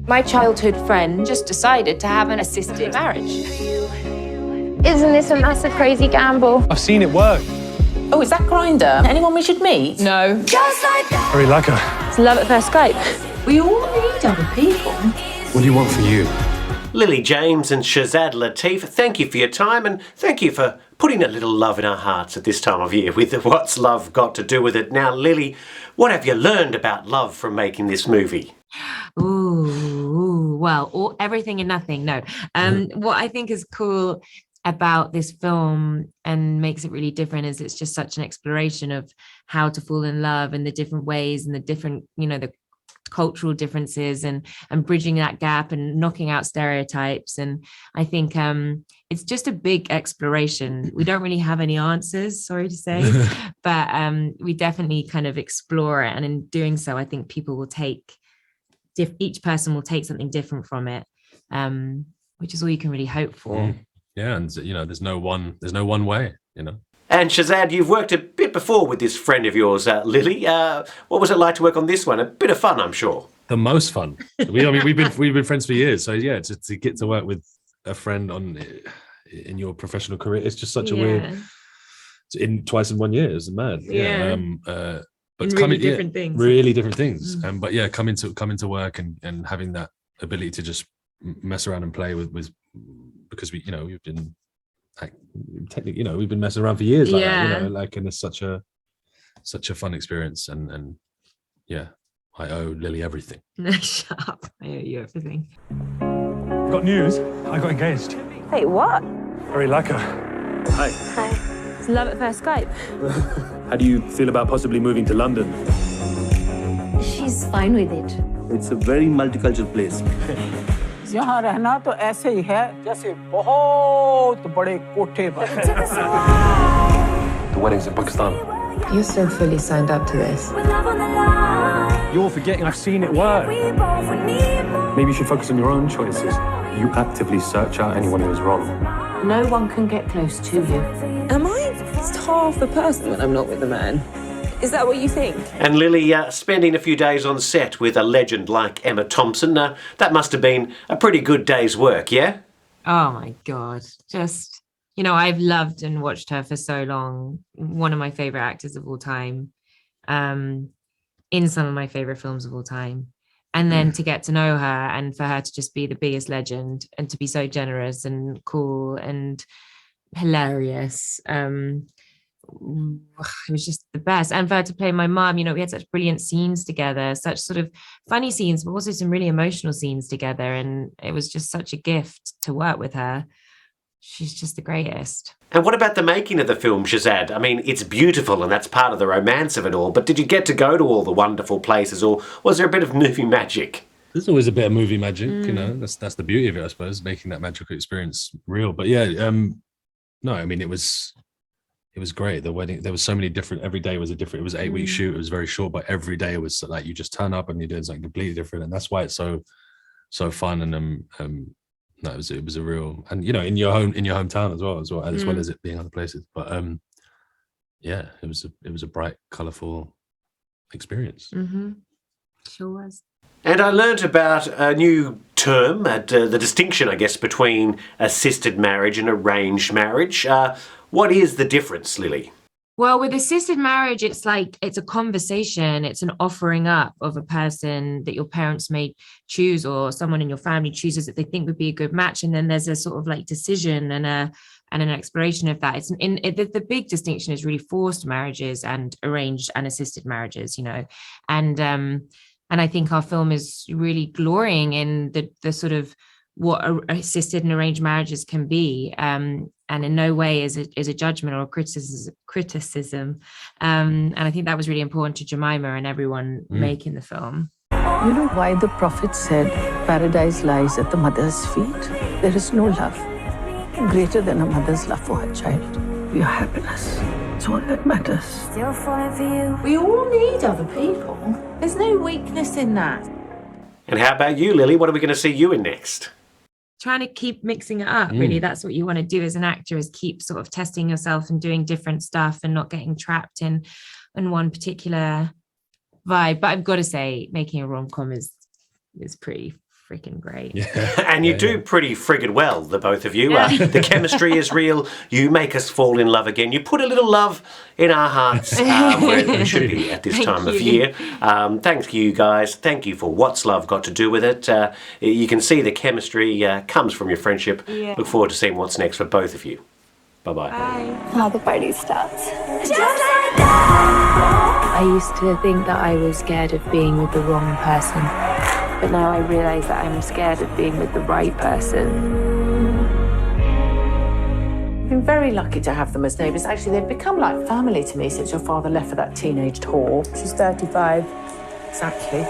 My childhood friend just decided to have an assisted marriage. Isn't this a massive crazy gamble? I've seen it work. Oh, is that GRANDE? Anyone we should meet? No. Just like that. Very like her. It's love at first sight. We all need other people. What do you want for you? Lily James and Shazad Latif, thank you for your time and thank you for putting a little love in our hearts at this time of year with What's Love Got to Do with It. Now, Lily, what have you learned about love from making this movie? Well, everything and nothing. No. What I think is cool about this film and makes it really different is it's just such an exploration of how to fall in love and the different ways and the different, the cultural differences and bridging that gap and knocking out stereotypes. And I think it's just a big exploration. We don't really have any answers, sorry to say, but we definitely kind of explore it. And in doing so, I think people will take, each person will take something different from it, which is all you can really hope for. Yeah, and there's no one way, And Shazad, you've worked a bit before with this friend of yours, Lily. What was it like to work on this one? A bit of fun, I'm sure. The most fun. We've been friends for years, so yeah, to get to work with a friend in your professional career, it's just such a weird. Twice in 1 year is mad. Yeah. But really different things. Really different things. But yeah, coming to work and having that ability to just mess around and play with because we've been technically we've been messing around for years like that, and it's such a fun experience and yeah, I owe Lily everything. Shut up, I owe you everything. Got news. I got engaged. Wait, what? Very like her. Hi. Hi. It's love at first sight. How do you feel about possibly moving to London? She's fine with it. It's a very multicultural place. यहाँ रहना तो ऐसे ही है जैसे बहुत बड़े कोठे पर. The wedding's in Pakistan. You're so fully signed up to this. You're forgetting I've seen it work. Maybe you should focus on your own choices. You actively search out anyone who is wrong. No one can get close to you. Am I half the person when I'm not with a man? Is that what you think? And Lily, spending a few days on set with a legend like Emma Thompson, that must have been a pretty good day's work, yeah? Oh my God. Just, I've loved and watched her for so long. One of my favorite actors of all time, in some of my favorite films of all time. And then to get to know her and for her to just be the biggest legend and to be so generous and cool and hilarious. It was just the best. And for her to play my mum, we had such brilliant scenes together, such sort of funny scenes, but also some really emotional scenes together. And it was just such a gift to work with her. She's just the greatest. And what about the making of the film, Shazad? I mean, it's beautiful and that's part of the romance of it all, but did you get to go to all the wonderful places or was there a bit of movie magic? There's always a bit of movie magic, that's the beauty of it, I suppose, making that magical experience real. But yeah, no, I mean, it was great. The wedding, there was so many different, every day was a different, it was 8 week shoot. It was very short, but every day it was like, you just turn up and you're doing something completely different. And that's why it's so fun. And, no, it was a real, and, in your hometown as well as it being other places. But, yeah, it was a bright, colorful experience. Sure was. And I learnt about a new term, the distinction, I guess, between assisted marriage and arranged marriage. What is the difference, Lily? Well, with assisted marriage, it's a conversation. It's an offering up of a person that your parents may choose or someone in your family chooses that they think would be a good match. And then there's a sort of decision and an exploration of that. The big distinction is really forced marriages and arranged and assisted marriages, And I think our film is really glorying in the sort of what assisted and arranged marriages can be, and in no way is a judgment or a criticism. And I think that was really important to Jemima and everyone making the film. You know why the prophet said paradise lies at the mother's feet? There is no love greater than a mother's love for her child. Your happiness. It's all that matters. Still falling for you. We all need other people. There's no weakness in that. And how about you, Lily? What are we going to see you in next? Trying to keep mixing it up, really. That's what you want to do as an actor, is keep sort of testing yourself and doing different stuff and not getting trapped in one particular vibe. But I've got to say, making a rom-com is pretty freaking great. And you do pretty friggin' well, the both of you. The chemistry is real. You make us fall in love again. You put a little love in our hearts where it should be at this time of year. Thank you, guys. Thank you for What's Love Got to Do With It. You can see the chemistry comes from your friendship. Look forward to seeing what's next for both of you. Bye-bye. Now the party starts. I used to think that I was scared of being with the wrong person, but now I realise that I'm scared of being with the right person. I've been very lucky to have them as neighbours. Actually, they've become like family to me since your father left for that teenage tour. She's 35. Exactly.